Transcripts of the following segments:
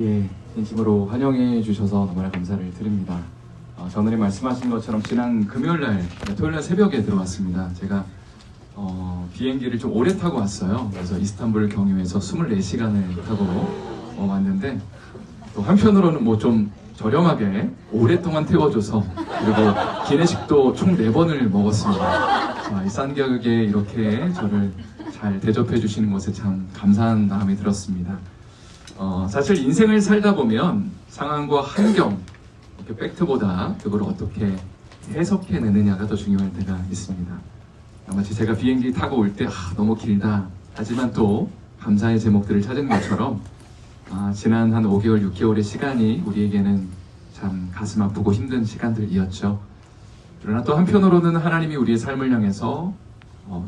예, 진심으로 환영해 주셔서 너무나 감사를 드립니다. 전원이 말씀하신 것처럼 지난 금요일날, 토요일날 새벽에 들어왔습니다. 제가 비행기를 좀 오래 타고 왔어요. 그래서 이스탄불 경유해서 24시간을 타고 왔는데, 또 한편으로는 뭐 좀 저렴하게 오랫동안 태워줘서, 그리고 기내식도 총 4번을 먹었습니다. 이 싼 가격에 이렇게 저를 잘 대접해 주시는 것에 참 감사한 마음이 들었습니다. 사실 인생을 살다 보면 상황과 환경, 이렇게 팩트보다 그걸 어떻게 해석해내느냐가 더 중요할 때가 있습니다. 마치 제가 비행기 타고 올 때 너무 길다 하지만 또 감사의 제목들을 찾은 것처럼 지난 한 5개월, 6개월의 시간이 우리에게는 참 가슴 아프고 힘든 시간들이었죠. 그러나 또 한편으로는 하나님이 우리의 삶을 향해서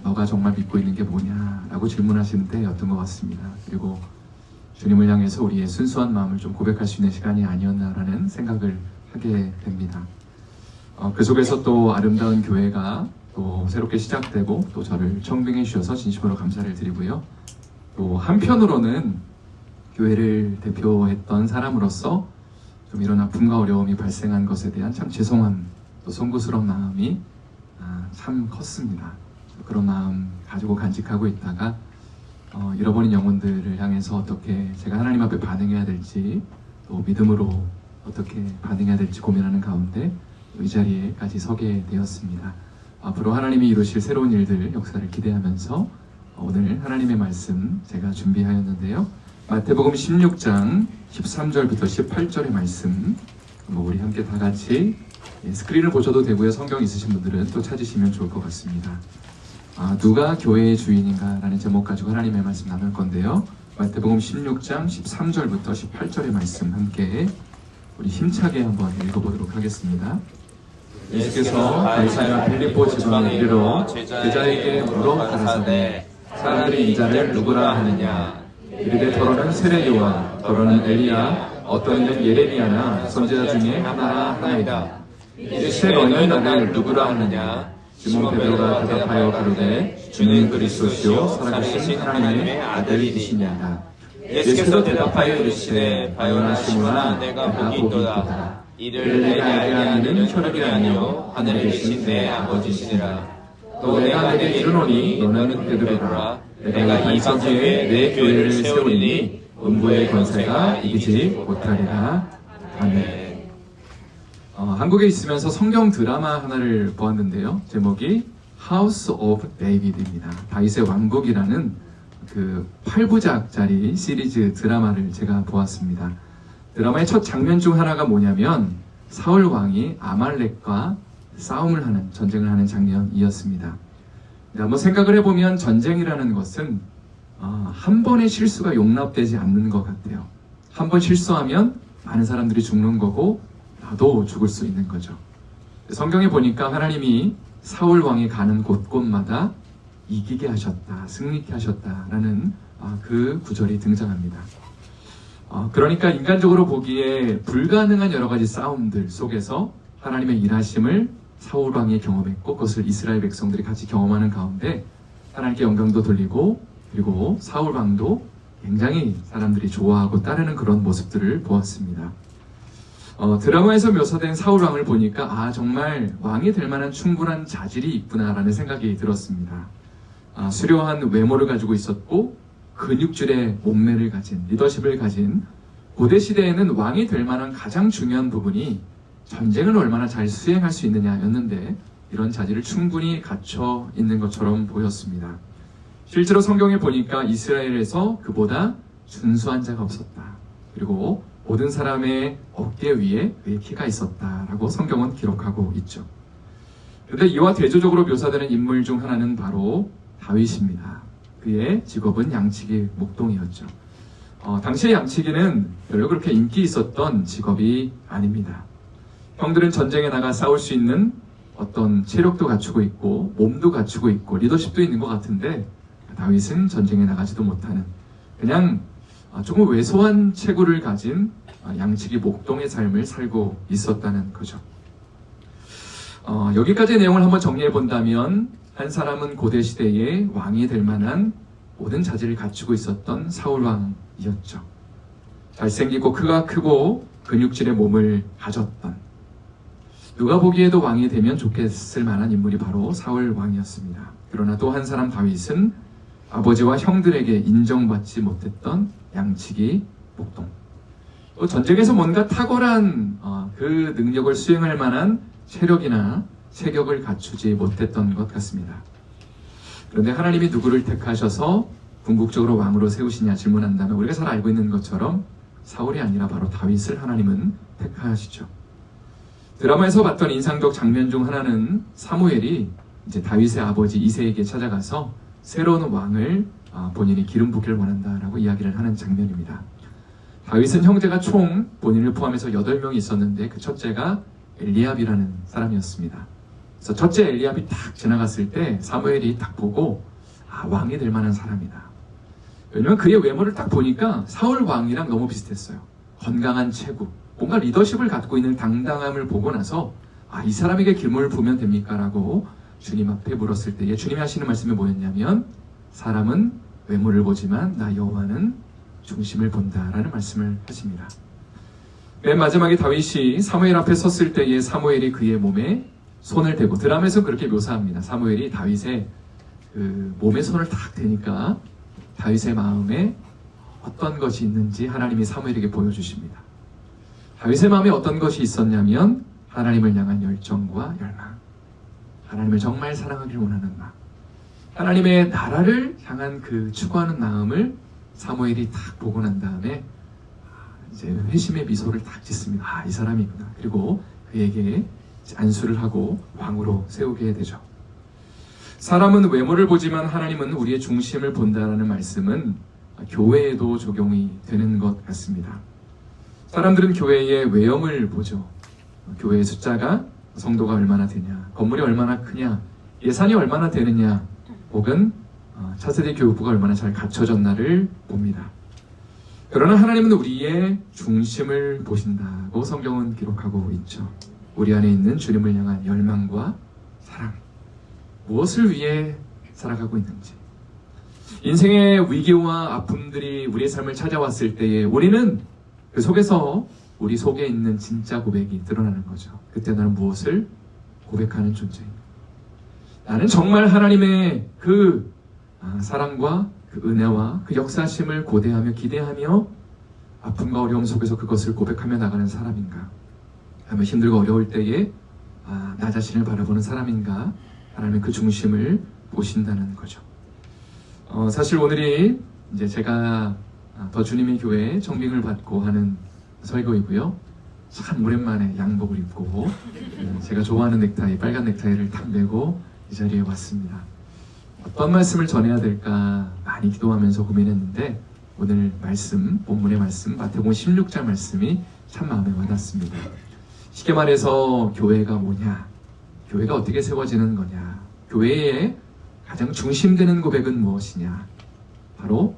너가 정말 믿고 있는 게 뭐냐 라고 질문하시는 때였던 것 같습니다. 그리고 주님을 향해서 우리의 순수한 마음을 좀 고백할 수 있는 시간이 아니었나라는 생각을 하게 됩니다. 그 속에서 또 아름다운 교회가 또 새롭게 시작되고 또 저를 청빙해 주셔서 진심으로 감사를 드리고요. 또 한편으로는 교회를 대표했던 사람으로서 좀 이런 아픔과 어려움이 발생한 것에 대한 참 죄송함, 또 송구스러운 마음이 참 컸습니다. 그런 마음 가지고 간직하고 있다가 잃어버린 영혼들을 향해서 어떻게 제가 하나님 앞에 반응해야 될지, 또 믿음으로 어떻게 반응해야 될지 고민하는 가운데 이 자리에까지 서게 되었습니다. 앞으로 하나님이 이루실 새로운 일들, 역사를 기대하면서 오늘 하나님의 말씀 제가 준비하였는데요. 마태복음 16장 13절부터 18절의 말씀, 우리 함께 다 같이 스크린을 보셔도 되고요. 성경 있으신 분들은 또 찾으시면 좋을 것 같습니다. 누가 교회의 주인인가 라는 제목 가지고 하나님의 말씀 나눌 건데요. 마태복음 16장 13절부터 18절의 말씀 함께 우리 힘차게 한번 읽어보도록 하겠습니다. 예수께서 가이사랴 빌립보 지방에 이르러 제자에게 물어 가라사대 사람들이 이 자를 누구라 하느냐. 이르되 더러는 세례 요한, 더러는 엘리야, 어떤 이는 예레미야나 선지자 중에 하나라 하나이다. 이르시되 너희는 나를 누구라 하느냐. 시몬 베드로가 대답하여 가로되 주는 그리스도시요 살아계신 하나님의 아들이시니이다. 예수께서 대답하여 이르시되 바요나 시몬아 내가 복이 있도다. 이를 내가 알게 하는 혈육이 아니요 하늘에 계신 내 아버지시니라. 또 내가 내게 이르노니 너는 베드로라. 내가 이 성 위에 내 교회를 세우리니 음부의 권세가 이기지 못하리라. 아멘. 한국에 있으면서 성경 드라마 하나를 보았는데요. 제목이 House of David입니다. 다윗의 왕국이라는 그 8부작짜리 시리즈 드라마를 제가 보았습니다. 드라마의 첫 장면 중 하나가 뭐냐면 사울 왕이 아말렉과 전쟁을 하는 장면이었습니다. 한번 생각을 해보면 전쟁이라는 것은 한 번의 실수가 용납되지 않는 것 같아요. 한 번 실수하면 많은 사람들이 죽는 거고 나도 죽을 수 있는 거죠. 성경에 보니까 하나님이 사울 왕이 가는 곳곳마다 이기게 하셨다, 승리케 하셨다라는 그 구절이 등장합니다. 그러니까 인간적으로 보기에 불가능한 여러 가지 싸움들 속에서 하나님의 일하심을 사울 왕이 경험했고 그것을 이스라엘 백성들이 같이 경험하는 가운데 하나님께 영광도 돌리고 그리고 사울 왕도 굉장히 사람들이 좋아하고 따르는 그런 모습들을 보았습니다. 드라마에서 묘사된 사울 왕을 보니까 정말 왕이 될 만한 충분한 자질이 있구나라는 생각이 들었습니다. 수려한 외모를 가지고 있었고 근육질의 몸매를 가진 리더십을 가진 고대 시대에는 왕이 될 만한 가장 중요한 부분이 전쟁을 얼마나 잘 수행할 수 있느냐였는데 이런 자질을 충분히 갖춰 있는 것처럼 보였습니다. 실제로 성경에 보니까 이스라엘에서 그보다 준수한 자가 없었다. 그리고 모든 사람의 어깨 위에 그의 키가 있었다라고 성경은 기록하고 있죠. 그런데 이와 대조적으로 묘사되는 인물 중 하나는 바로 다윗입니다. 그의 직업은 양치기 목동이었죠. 당시의 양치기는 별로 그렇게 인기 있었던 직업이 아닙니다. 형들은 전쟁에 나가 싸울 수 있는 어떤 체력도 갖추고 있고 몸도 갖추고 있고 리더십도 있는 것 같은데 다윗은 전쟁에 나가지도 못하는 그냥 조금 왜소한 체구를 가진 양치기 목동의 삶을 살고 있었다는 거죠. 여기까지의 내용을 한번 정리해 본다면 한 사람은 고대 시대의 왕이 될 만한 모든 자질을 갖추고 있었던 사울 왕이었죠. 잘생기고 크가 크고 근육질의 몸을 가졌던, 누가 보기에도 왕이 되면 좋겠을 만한 인물이 바로 사울 왕이었습니다. 그러나 또 한 사람 다윗은 아버지와 형들에게 인정받지 못했던 양치기 목동, 또 전쟁에서 뭔가 탁월한 그 능력을 수행할 만한 체력이나 체격을 갖추지 못했던 것 같습니다. 그런데 하나님이 누구를 택하셔서 궁극적으로 왕으로 세우시냐 질문한다면 우리가 잘 알고 있는 것처럼 사울이 아니라 바로 다윗을 하나님은 택하시죠. 드라마에서 봤던 인상적 장면 중 하나는 사무엘이 이제 다윗의 아버지 이새에게 찾아가서 새로운 왕을 본인이 기름 붓기를 원한다라고 이야기를 하는 장면입니다. 다윗은 형제가 총 본인을 포함해서 8명이 있었는데 그 첫째가 엘리압이라는 사람이었습니다. 그래서 첫째 엘리압이 딱 지나갔을 때 사무엘이 딱 보고 왕이 될 만한 사람이다. 왜냐면 그의 외모를 딱 보니까 사울 왕이랑 너무 비슷했어요. 건강한 체구, 뭔가 리더십을 갖고 있는 당당함을 보고 나서 이 사람에게 기름을 부으면 됩니까? 라고 주님 앞에 물었을 때에 주님이 하시는 말씀이 뭐였냐면 사람은 외모를 보지만 나 여호와는 중심을 본다라는 말씀을 하십니다. 맨 마지막에 다윗이 사무엘 앞에 섰을 때에 사무엘이 그의 몸에 손을 대고, 드라마에서 그렇게 묘사합니다. 사무엘이 다윗의 그 몸에 손을 딱 대니까 다윗의 마음에 어떤 것이 있는지 하나님이 사무엘에게 보여주십니다. 다윗의 마음에 어떤 것이 있었냐면 하나님을 향한 열정과 열망, 하나님을 정말 사랑하기를 원하는 마음, 하나님의 나라를 향한 그 추구하는 마음을 사무엘이 딱 보고 난 다음에 이제 회심의 미소를 딱 짓습니다. 이 사람이구나. 그리고 그에게 안수를 하고 왕으로 세우게 되죠. 사람은 외모를 보지만 하나님은 우리의 중심을 본다라는 말씀은 교회에도 적용이 되는 것 같습니다. 사람들은 교회의 외형을 보죠. 교회의 숫자가, 성도가 얼마나 되냐, 건물이 얼마나 크냐, 예산이 얼마나 되느냐, 혹은 차세대 교육부가 얼마나 잘 갖춰졌나를 봅니다. 그러나 하나님은 우리의 중심을 보신다고 성경은 기록하고 있죠. 우리 안에 있는 주님을 향한 열망과 사랑, 무엇을 위해 살아가고 있는지, 인생의 위기와 아픔들이 우리의 삶을 찾아왔을 때에 우리는 그 속에서 우리 속에 있는 진짜 고백이 드러나는 거죠. 그때 나는 무엇을 고백하는 존재입니다. 나는 정말 하나님의 그 사랑과 그 은혜와 그 역사심을 고대하며 기대하며 아픔과 어려움 속에서 그것을 고백하며 나가는 사람인가? 아니면 힘들고 어려울 때에 나 자신을 바라보는 사람인가? 하나님의 그 중심을 보신다는 거죠. 사실 오늘이 이제 제가 더 주님의 교회에 청빙을 받고 하는 설교이고요. 참 오랜만에 양복을 입고 제가 좋아하는 넥타이, 빨간 넥타이를 딱 메고 이 자리에 왔습니다. 어떤 말씀을 전해야 될까 많이 기도하면서 고민했는데 오늘 말씀, 본문의 말씀, 마태복음 16장 말씀이 참 마음에 와닿습니다. 쉽게 말해서 교회가 뭐냐, 교회가 어떻게 세워지는 거냐, 교회의 가장 중심되는 고백은 무엇이냐, 바로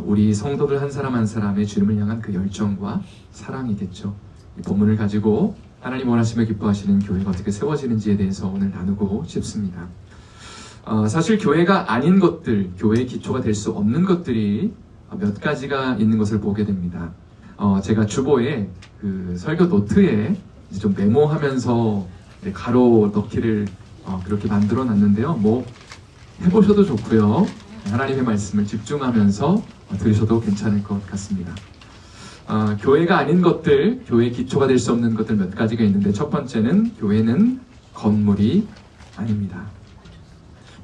우리 성도들 한 사람 한 사람의 주님을 향한 그 열정과 사랑이겠죠. 이 본문을 가지고 하나님 원하시며 기뻐하시는 교회가 어떻게 세워지는지에 대해서 오늘 나누고 싶습니다. 사실 교회가 아닌 것들, 교회의 기초가 될 수 없는 것들이 몇 가지가 있는 것을 보게 됩니다. 제가 주보에 그 설교 노트에 좀 메모하면서 가로 넣기를 그렇게 만들어 놨는데요. 뭐 해보셔도 좋고요. 하나님의 말씀을 집중하면서 들으셔도 괜찮을 것 같습니다. 교회가 아닌 것들, 교회의 기초가 될 수 없는 것들 몇 가지가 있는데 첫 번째는 교회는 건물이 아닙니다.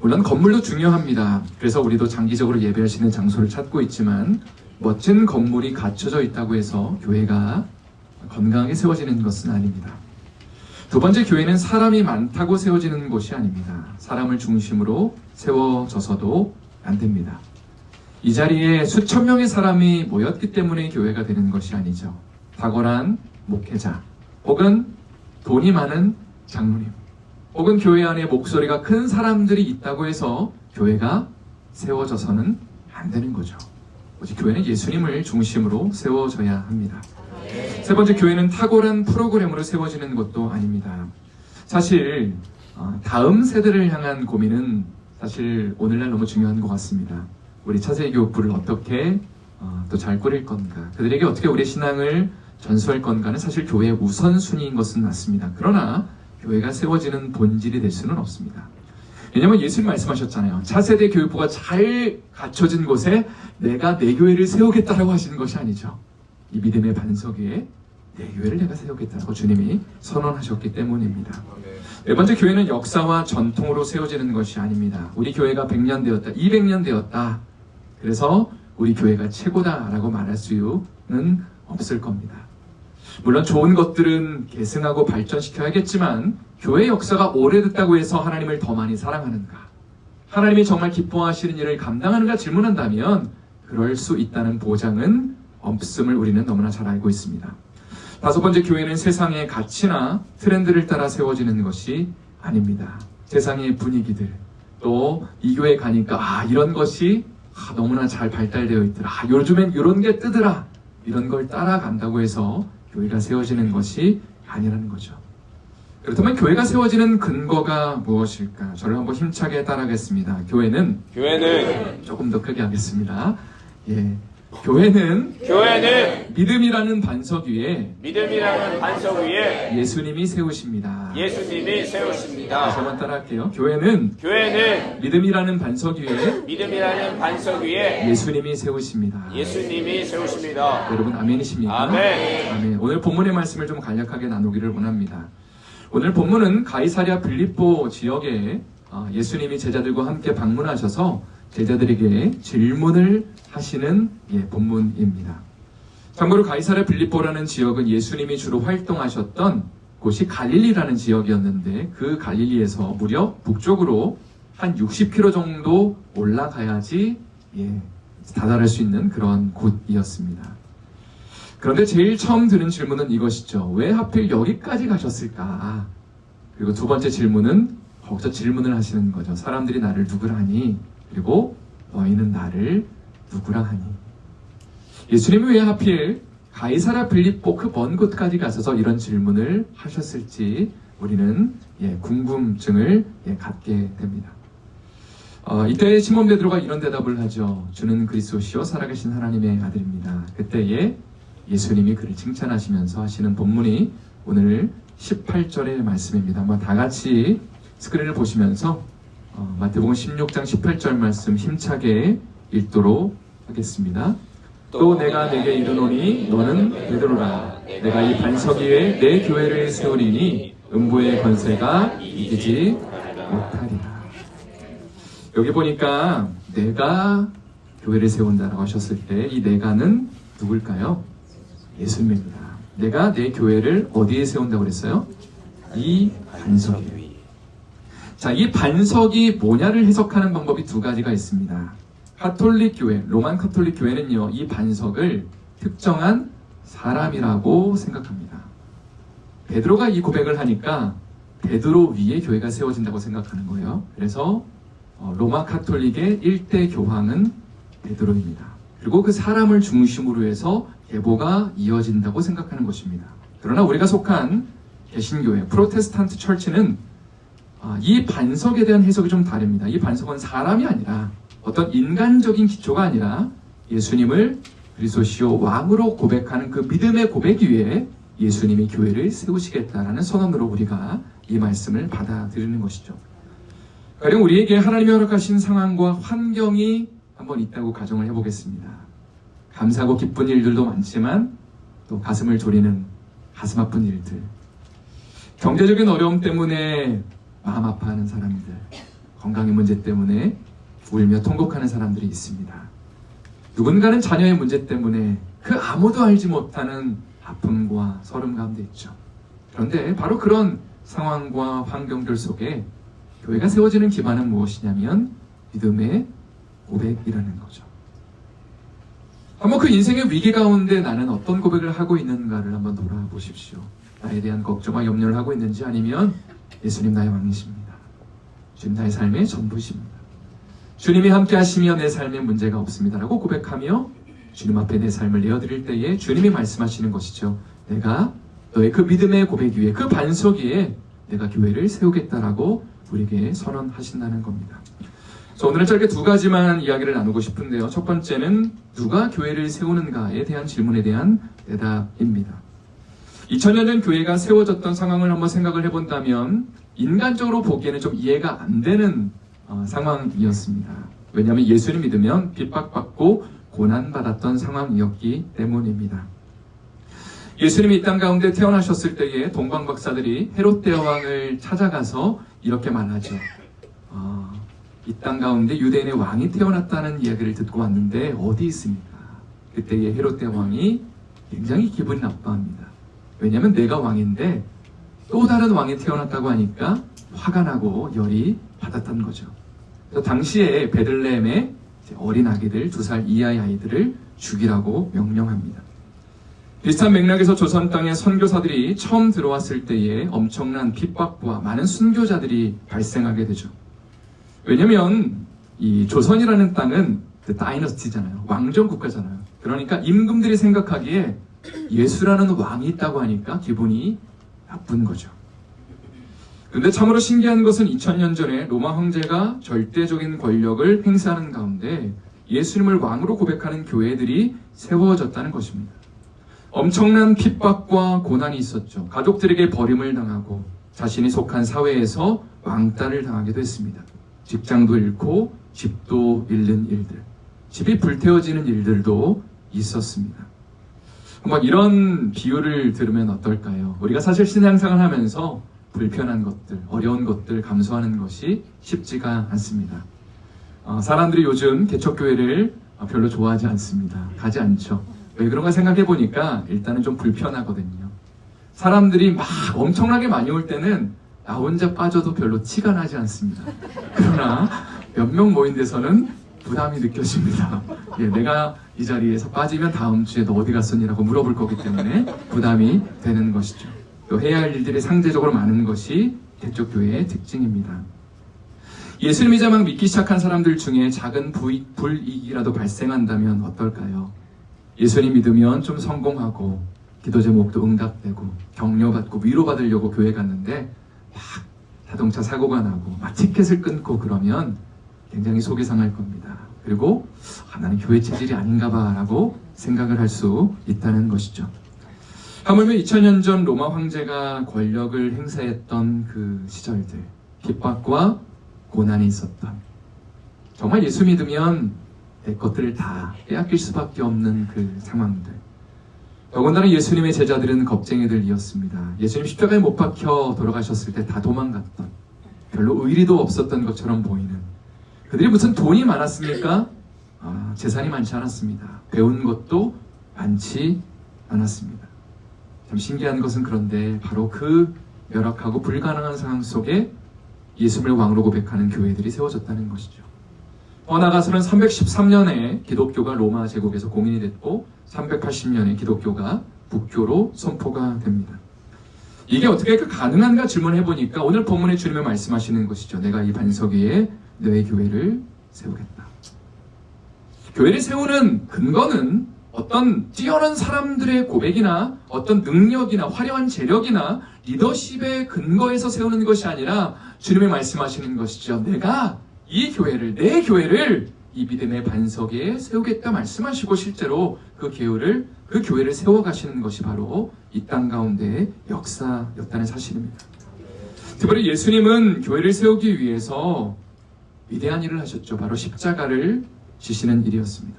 물론 건물도 중요합니다. 그래서 우리도 장기적으로 예배할 수 있는 장소를 찾고 있지만 멋진 건물이 갖춰져 있다고 해서 교회가 건강하게 세워지는 것은 아닙니다. 두 번째, 교회는 사람이 많다고 세워지는 곳이 아닙니다. 사람을 중심으로 세워져서도 안 됩니다. 이 자리에 수천 명의 사람이 모였기 때문에 교회가 되는 것이 아니죠. 탁월한 목회자, 혹은 돈이 많은 장로님, 혹은 교회 안에 목소리가 큰 사람들이 있다고 해서 교회가 세워져서는 안 되는 거죠. 오직 교회는 예수님을 중심으로 세워져야 합니다. 세 번째, 교회는 탁월한 프로그램으로 세워지는 것도 아닙니다. 사실 다음 세대를 향한 고민은 사실 오늘날 너무 중요한 것 같습니다. 우리 차세대 교육부를 어떻게 또 잘 꾸릴 건가, 그들에게 어떻게 우리의 신앙을 전수할 건가는 사실 교회의 우선순위인 것은 맞습니다. 그러나 교회가 세워지는 본질이 될 수는 없습니다. 왜냐하면 예수님 말씀하셨잖아요. 차세대 교육부가 잘 갖춰진 곳에 내가 내 교회를 세우겠다라고 하시는 것이 아니죠. 이 믿음의 반석 위에 내 교회를 내가 세우겠다라고 주님이 선언하셨기 때문입니다. 네 번째, 교회는 역사와 전통으로 세워지는 것이 아닙니다. 우리 교회가 100년 되었다, 200년 되었다, 그래서 우리 교회가 최고다라고 말할 수는 없을 겁니다. 물론 좋은 것들은 계승하고 발전시켜야겠지만 교회 역사가 오래됐다고 해서 하나님을 더 많이 사랑하는가, 하나님이 정말 기뻐하시는 일을 감당하는가 질문한다면 그럴 수 있다는 보장은 없음을 우리는 너무나 잘 알고 있습니다. 다섯 번째, 교회는 세상의 가치나 트렌드를 따라 세워지는 것이 아닙니다. 세상의 분위기들, 또 이 교회 가니까 이런 것이 너무나 잘 발달되어 있더라, 요즘엔 이런 게 뜨더라, 이런 걸 따라간다고 해서 교회가 세워지는 것이 아니라는 거죠. 그렇다면 교회가 세워지는 근거가 무엇일까? 저를 한번 힘차게 따라하겠습니다. 교회는 조금 더 크게 하겠습니다. 교회는 믿음이라는 반석 위에 예수님이 세우십니다. 다시 한번 따라할게요. 교회는 믿음이라는 반석 위에 예수님이 세우십니다. 여러분 아멘이십니까? 아멘. 오늘 본문의 말씀을 좀 간략하게 나누기를 원합니다. 오늘 본문은 가이사랴 빌립보 지역에 예수님이 제자들과 함께 방문하셔서 제자들에게 질문을 하시는 본문입니다. 참고로 가이사랴 빌립보라는 지역은 예수님이 주로 활동하셨던 곳이 갈릴리라는 지역이었는데, 그 갈릴리에서 무려 북쪽으로 한 60km 정도 올라가야지 다다를 수 있는 그런 곳이었습니다. 그런데 제일 처음 드는 질문은 이것이죠. 왜 하필 여기까지 가셨을까? 그리고 두 번째 질문은 거기서 질문을 하시는 거죠. 사람들이 나를 누구라 하니? 그리고 너희는 나를 누구라 하니? 예수님이 왜 하필 가이사랴 빌립보 그 먼 곳까지 가셔서 이런 질문을 하셨을지 우리는 궁금증을 갖게 됩니다. 이때 시몬 베드로가 이런 대답을 하죠. 주는 그리스도시요 살아계신 하나님의 아들입니다. 그때에 예수님이 그를 칭찬하시면서 하시는 본문이 오늘 18절의 말씀입니다. 한번 다 같이 스크린을 보시면서 마태복음 16장 18절 말씀 힘차게 읽도록 하겠습니다. 또 내가 내게 이르노니 너는 베드로라. 내가 이 반석 위에 내 교회를 세우리니 음부의 권세가 이기지 못하리라. 여기 보니까 내가 교회를 세운다라고 하셨을 때 이 내가는 누굴까요? 예수님입니다. 내가 내 교회를 어디에 세운다고 그랬어요? 이 반석 위에. 자, 이 반석이 뭐냐를 해석하는 방법이 두 가지가 있습니다. 카톨릭 교회, 로만 카톨릭 교회는요, 이 반석을 특정한 사람이라고 생각합니다. 베드로가 이 고백을 하니까 베드로 위에 교회가 세워진다고 생각하는 거예요. 그래서 로마 카톨릭의 1대 교황은 베드로입니다. 그리고 그 사람을 중심으로 해서 계보가 이어진다고 생각하는 것입니다. 그러나 우리가 속한 개신교회, 프로테스탄트 처치는 이 반석에 대한 해석이 좀 다릅니다. 이 반석은 사람이 아니라 어떤 인간적인 기초가 아니라 예수님을 그리스도시요 왕으로 고백하는 그 믿음의 고백 위에 예수님이 교회를 세우시겠다라는 선언으로 우리가 이 말씀을 받아들이는 것이죠. 가령 우리에게 하나님이 허락하신 상황과 환경이 한번 있다고 가정을 해보겠습니다. 감사하고 기쁜 일들도 많지만 또 가슴을 졸이는 가슴 아픈 일들, 경제적인 어려움 때문에 마음 아파하는 사람들, 건강의 문제 때문에 울며 통곡하는 사람들이 있습니다. 누군가는 자녀의 문제 때문에 그 아무도 알지 못하는 아픔과 서름 가운데 있죠. 그런데 바로 그런 상황과 환경들 속에 교회가 세워지는 기반은 무엇이냐면 믿음의 고백이라는 거죠. 한번 그 인생의 위기 가운데 나는 어떤 고백을 하고 있는가를 한번 돌아보십시오. 나에 대한 걱정과 염려를 하고 있는지, 아니면 예수님 나의 왕이십니다. 주님 나의 삶의 전부십니다. 주님이 함께 하시며 내 삶에 문제가 없습니다라고 고백하며 주님 앞에 내 삶을 내어드릴 때에 주님이 말씀하시는 것이죠. 내가 너의 그 믿음의 고백 위에, 그 반석 위에 내가 교회를 세우겠다라고 우리에게 선언하신다는 겁니다. 그래서 오늘은 짧게 두 가지만 이야기를 나누고 싶은데요. 첫 번째는 누가 교회를 세우는가에 대한 질문에 대한 대답입니다. 2000년 전 교회가 세워졌던 상황을 한번 생각을 해본다면 인간적으로 보기에는 좀 이해가 안 되는 상황이었습니다. 왜냐하면 예수를 믿으면 핍박받고 고난받았던 상황이었기 때문입니다. 예수님이 이 땅 가운데 태어나셨을 때에 동방 박사들이 헤롯 대왕을 찾아가서 이렇게 말하죠. 이 땅 가운데 유대인의 왕이 태어났다는 이야기를 듣고 왔는데 어디 있습니까? 그때의 헤롯 대왕이 굉장히 기분이 나빠합니다. 왜냐하면 내가 왕인데 또 다른 왕이 태어났다고 하니까 화가 나고 열이 받았던 거죠. 그래서 당시에 베들레헴의 어린 아기들, 2살 이하의 아이들을 죽이라고 명령합니다. 비슷한 맥락에서 조선 땅에 선교사들이 처음 들어왔을 때에 엄청난 핍박과 많은 순교자들이 발생하게 되죠. 왜냐면 이 조선이라는 땅은 다이너스티잖아요. 왕정 국가잖아요. 그러니까 임금들이 생각하기에 예수라는 왕이 있다고 하니까 기분이 나쁜 거죠. 근데 참으로 신기한 것은 2000년 전에 로마 황제가 절대적인 권력을 행사하는 가운데 예수님을 왕으로 고백하는 교회들이 세워졌다는 것입니다. 엄청난 핍박과 고난이 있었죠. 가족들에게 버림을 당하고 자신이 속한 사회에서 왕따를 당하기도 했습니다. 직장도 잃고 집도 잃는 일들, 집이 불태워지는 일들도 있었습니다. 막 이런 비유를 들으면 어떨까요? 우리가 사실 신앙생활을 하면서 불편한 것들, 어려운 것들 감수하는 것이 쉽지가 않습니다. 사람들이 요즘 개척교회를 별로 좋아하지 않습니다. 가지 않죠. 왜 그런가 생각해 보니까 일단은 좀 불편하거든요. 사람들이 막 엄청나게 많이 올 때는 나 혼자 빠져도 별로 티가 나지 않습니다. 그러나 몇 명 모인 데서는 부담이 느껴집니다. 내가 이 자리에서 빠지면 다음 주에 너 어디 갔었니라고 물어볼 거기 때문에 부담이 되는 것이죠. 또 해야 할 일들이 상대적으로 많은 것이 개척교회의 특징입니다. 예수를 믿자막 믿기 시작한 사람들 중에 작은 불이익이라도 발생한다면 어떨까요? 예수님 믿으면 좀 성공하고 기도 제목도 응답되고 격려받고 위로받으려고 교회 갔는데 막 자동차 사고가 나고 막 티켓을 끊고 그러면 굉장히 속이 상할 겁니다. 그리고 나는 교회 체질이 아닌가 봐 라고 생각을 할 수 있다는 것이죠. 하물며 2000년 전 로마 황제가 권력을 행사했던 그 시절들, 핍박과 고난이 있었던, 정말 예수 믿으면 내 것들을 다 빼앗길 수밖에 없는 그 상황들. 더군다나 예수님의 제자들은 겁쟁이들이었습니다. 예수님 십자가에 못 박혀 돌아가셨을 때 다 도망갔던, 별로 의리도 없었던 것처럼 보이는, 그들이 무슨 돈이 많았습니까? 재산이 많지 않았습니다. 배운 것도 많지 않았습니다. 참 신기한 것은 그런데 바로 그 열악하고 불가능한 상황 속에 예수님을 왕으로 고백하는 교회들이 세워졌다는 것이죠. 더 나아가서는 313년에 기독교가 로마 제국에서 공인이 됐고 380년에 기독교가 북교로 선포가 됩니다. 이게 어떻게 가능한가 질문해 보니까 오늘 본문에 주님이 말씀하시는 것이죠. 내가 이 반석 위에 너의 교회를 세우겠다. 교회를 세우는 근거는 어떤 뛰어난 사람들의 고백이나 어떤 능력이나 화려한 재력이나 리더십의 근거에서 세우는 것이 아니라 주님이 말씀하시는 것이죠. 내가 이 교회를, 내 교회를 이 믿음의 반석에 세우겠다 말씀하시고 실제로 그 교회를 세워가시는 것이 바로 이 땅 가운데의 역사였다는 사실입니다. 특별히 예수님은 교회를 세우기 위해서 위대한 일을 하셨죠. 바로 십자가를 지시는 일이었습니다.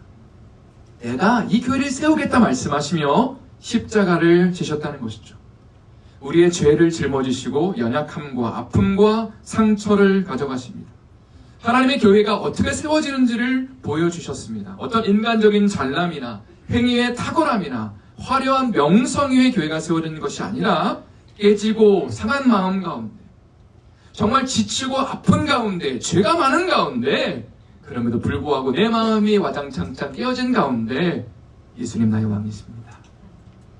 내가 이 교회를 세우겠다 말씀하시며 십자가를 지셨다는 것이죠. 우리의 죄를 짊어지시고 연약함과 아픔과 상처를 가져가십니다. 하나님의 교회가 어떻게 세워지는지를 보여주셨습니다. 어떤 인간적인 잘남이나 행위의 탁월함이나 화려한 명성 위의 교회가 세워지는 것이 아니라 깨지고 상한 마음 가운데, 정말 지치고 아픈 가운데, 죄가 많은 가운데, 그럼에도 불구하고 내 마음이 와장창창 깨어진 가운데 예수님 나의 왕이십니다.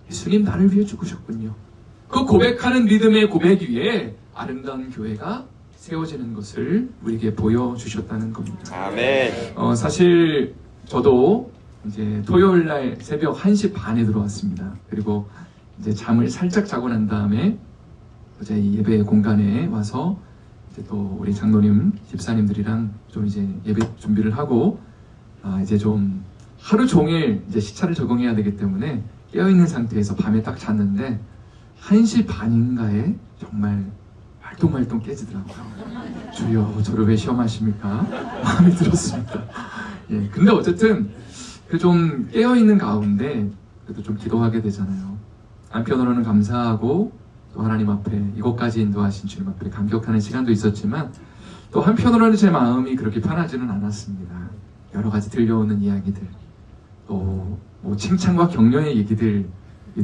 예수님 나를 위해 죽으셨군요. 그 고백하는 믿음의 고백 위에 아름다운 교회가 세워지는 것을 우리에게 보여주셨다는 겁니다. 아멘. 사실 저도 이제 토요일 날 새벽 1시 반에 들어왔습니다. 그리고 이제 잠을 살짝 자고 난 다음에 어제 예배 공간에 와서 이제 또 우리 장로님, 집사님들이랑 좀 이제 예배 준비를 하고 이제 좀 하루 종일 이제 시차를 적응해야 되기 때문에 깨어있는 상태에서 밤에 딱 잤는데 1시 반인가에 정말 말똥말똥 깨지더라고요. 주여, 저를 왜 시험하십니까? 마음이 들었습니다. 예, 근데 어쨌든 그 좀 깨어있는 가운데 그래도 좀 기도하게 되잖아요. 한편으로는 감사하고 또 하나님 앞에 이곳까지 인도하신 주님 앞에 감격하는 시간도 있었지만 또 한편으로는 제 마음이 그렇게 편하지는 않았습니다. 여러 가지 들려오는 이야기들, 또 뭐 칭찬과 격려의 얘기들이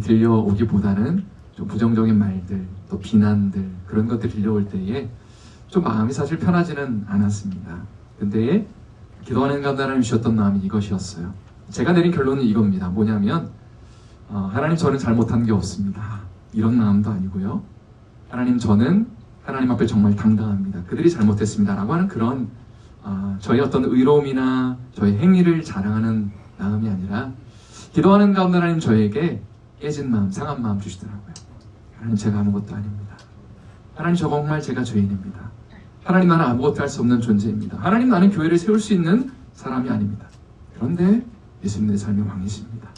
들려오기보다는 좀 부정적인 말들, 또 비난들, 그런 것들이 들려올 때에 좀 마음이 사실 편하지는 않았습니다. 근데 기도하는 가운데 하나님 주셨던 마음이 이것이었어요. 제가 내린 결론은 이겁니다. 뭐냐면 하나님, 저는 잘못한 게 없습니다. 이런 마음도 아니고요. 하나님, 저는 하나님 앞에 정말 당당합니다. 그들이 잘못했습니다. 라고 하는 그런 저의 어떤 의로움이나 저의 행위를 자랑하는 마음이 아니라 기도하는 가운데 하나님 저에게 깨진 마음, 상한 마음 주시더라고요. 하나님, 제가 아무것도 아닙니다. 하나님, 정말 제가 죄인입니다. 하나님, 나는 아무것도 할 수 없는 존재입니다. 하나님, 나는 교회를 세울 수 있는 사람이 아닙니다. 그런데 예수님 내 삶의 왕이십니다.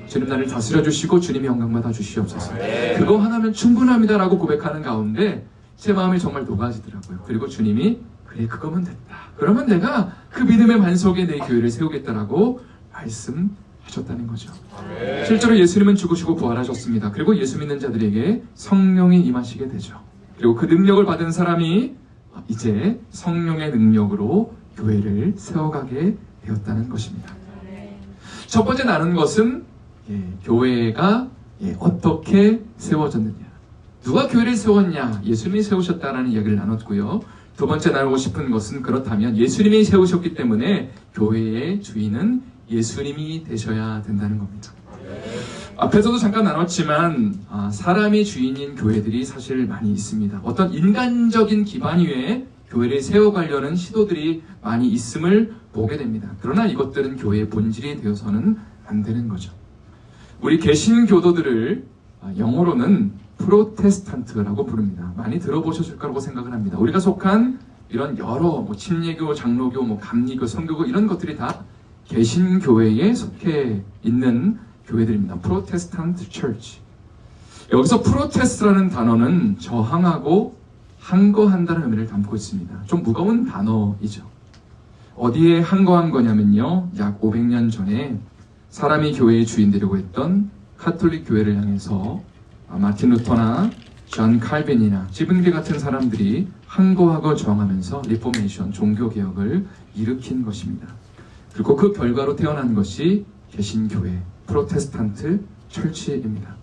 주님, 나를 다스려 주시고 주님이 영광 받아 주시옵소서. 그거 하나면 충분합니다 라고 고백하는 가운데 제 마음이 정말 녹아지더라고요. 그리고 주님이 그래, 그거면 됐다. 그러면 내가 그 믿음의 반석에 내 교회를 세우겠다라고 말씀하셨다는 거죠. 실제로 예수님은 죽으시고 부활하셨습니다. 그리고 예수 믿는 자들에게 성령이 임하시게 되죠. 그리고 그 능력을 받은 사람이 이제 성령의 능력으로 교회를 세워가게 되었다는 것입니다. 첫 번째 나눈 것은 교회가 어떻게 세워졌느냐, 누가 교회를 세웠냐, 예수님이 세우셨다라는 이야기를 나눴고요. 두 번째 나누고 싶은 것은 그렇다면 예수님이 세우셨기 때문에 교회의 주인은 예수님이 되셔야 된다는 겁니다. 앞에서도 잠깐 나눴지만 사람이 주인인 교회들이 사실 많이 있습니다. 어떤 인간적인 기반 위에 교회를 세워가려는 시도들이 많이 있음을 보게 됩니다. 그러나 이것들은 교회의 본질이 되어서는 안 되는 거죠. 우리 개신교도들을 영어로는 프로테스탄트라고 부릅니다. 많이 들어보셨을 거라고 생각을 합니다. 우리가 속한 이런 여러 침례교, 장로교, 감리교, 성교교 이런 것들이 다 개신교회에 속해 있는 교회들입니다. 프로테스탄트 처치. 여기서 프로테스트라는 단어는 저항하고 항거한다는 의미를 담고 있습니다. 좀 무거운 단어이죠. 어디에 항거한 거냐면요, 약 500년 전에 사람이 교회의 주인 되려고 했던 카톨릭 교회를 향해서 마틴 루터나 존 칼빈이나 지분기 같은 사람들이 항거하고 저항하면서 리포메이션, 종교개혁을 일으킨 것입니다. 그리고 그 결과로 태어난 것이 개신교회, 프로테스탄트 철치입니다.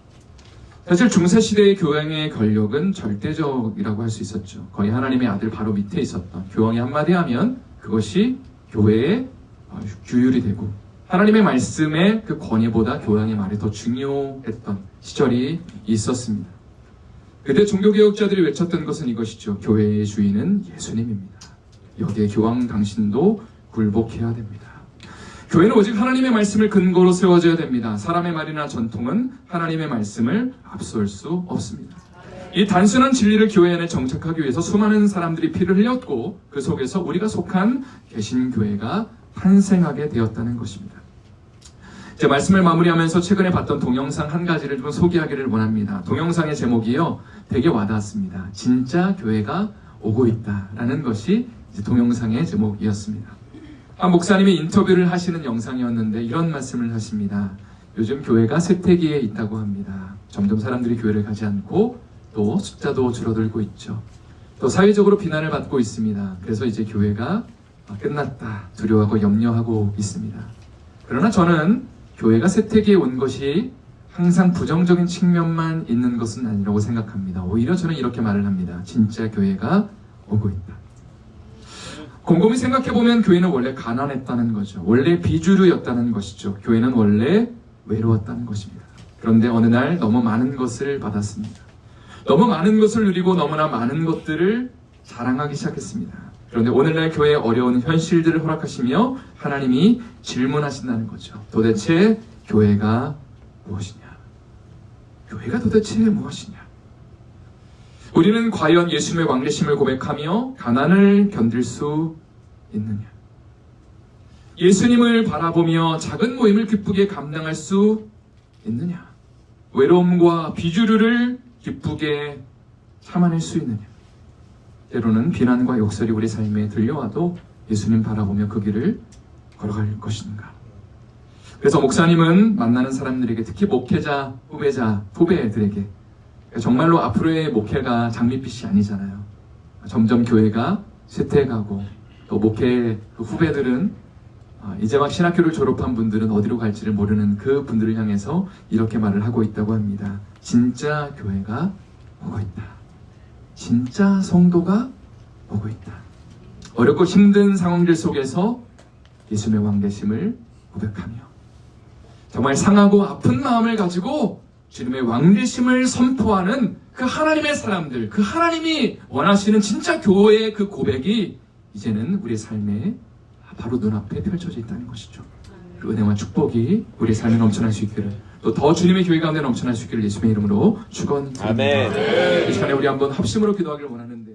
사실 중세시대의 교황의 권력은 절대적이라고 할 수 있었죠. 거의 하나님의 아들 바로 밑에 있었던 교황이 한마디 하면 그것이 교회의 규율이 되고 하나님의 말씀의 그 권위보다 교황의 말이 더 중요했던 시절이 있었습니다. 그때 종교개혁자들이 외쳤던 것은 이것이죠. 교회의 주인은 예수님입니다. 여기에 교황 당신도 굴복해야 됩니다. 교회는 오직 하나님의 말씀을 근거로 세워져야 됩니다. 사람의 말이나 전통은 하나님의 말씀을 앞설 수 없습니다. 이 단순한 진리를 교회 안에 정착하기 위해서 수많은 사람들이 피를 흘렸고 그 속에서 우리가 속한 개신교회가 탄생하게 되었다는 것입니다. 제 말씀을 마무리하면서 최근에 봤던 동영상 한 가지를 좀 소개하기를 원합니다. 동영상의 제목이요, 되게 와닿았습니다. 진짜 교회가 오고 있다라는 것이 동영상의 제목이었습니다. 한 목사님이 인터뷰를 하시는 영상이었는데 이런 말씀을 하십니다. 요즘 교회가 쇠퇴기에 있다고 합니다. 점점 사람들이 교회를 가지 않고 또 숫자도 줄어들고 있죠. 또 사회적으로 비난을 받고 있습니다. 그래서 이제 교회가 끝났다 두려워하고 염려하고 있습니다. 그러나 저는 교회가 쇠퇴기에 온 것이 항상 부정적인 측면만 있는 것은 아니라고 생각합니다. 오히려 저는 이렇게 말을 합니다. 진짜 교회가 오고 있다. 곰곰이 생각해보면 교회는 원래 가난했다는 거죠. 원래 비주류였다는 것이죠. 교회는 원래 외로웠다는 것입니다. 그런데 어느 날 너무 많은 것을 받았습니다. 너무 많은 것을 누리고 너무나 많은 것들을 자랑하기 시작했습니다. 그런데 오늘날 교회의 어려운 현실들을 허락하시며 하나님이 질문하신다는 거죠. 도대체 교회가 무엇이냐? 교회가 도대체 무엇이냐? 우리는 과연 예수님의 왕되심을 고백하며 가난을 견딜 수 있느냐? 예수님을 바라보며 작은 모임을 기쁘게 감당할 수 있느냐? 외로움과 비주류를 기쁘게 참아낼 수 있느냐? 때로는 비난과 욕설이 우리 삶에 들려와도 예수님 바라보며 그 길을 걸어갈 것인가? 그래서 목사님은 만나는 사람들에게, 특히 목회자, 후배들에게 정말로 앞으로의 목회가 장밋빛이 아니잖아요. 점점 교회가 쇠퇴해가고, 또 목회 후배들은 이제 막 신학교를 졸업한 분들은 어디로 갈지를 모르는 그 분들을 향해서 이렇게 말을 하고 있다고 합니다. 진짜 교회가 오고 있다. 진짜 성도가 오고 있다. 어렵고 힘든 상황들 속에서 예수님의 왕되심을 고백하며 정말 상하고 아픈 마음을 가지고 주님의 왕되심을 선포하는 그 하나님의 사람들, 그 하나님이 원하시는 진짜 교회의 그 고백이 이제는 우리의 삶에 바로 눈앞에 펼쳐져 있다는 것이죠. 그 은혜와 축복이 우리의 삶에 넘쳐날 수 있기를, 또 더 주님의 교회 가운데 넘쳐날 수 있기를 예수님의 이름으로 축원드립니다. 아멘. 이 시간에 우리 한번 합심으로 기도하기를 원하는데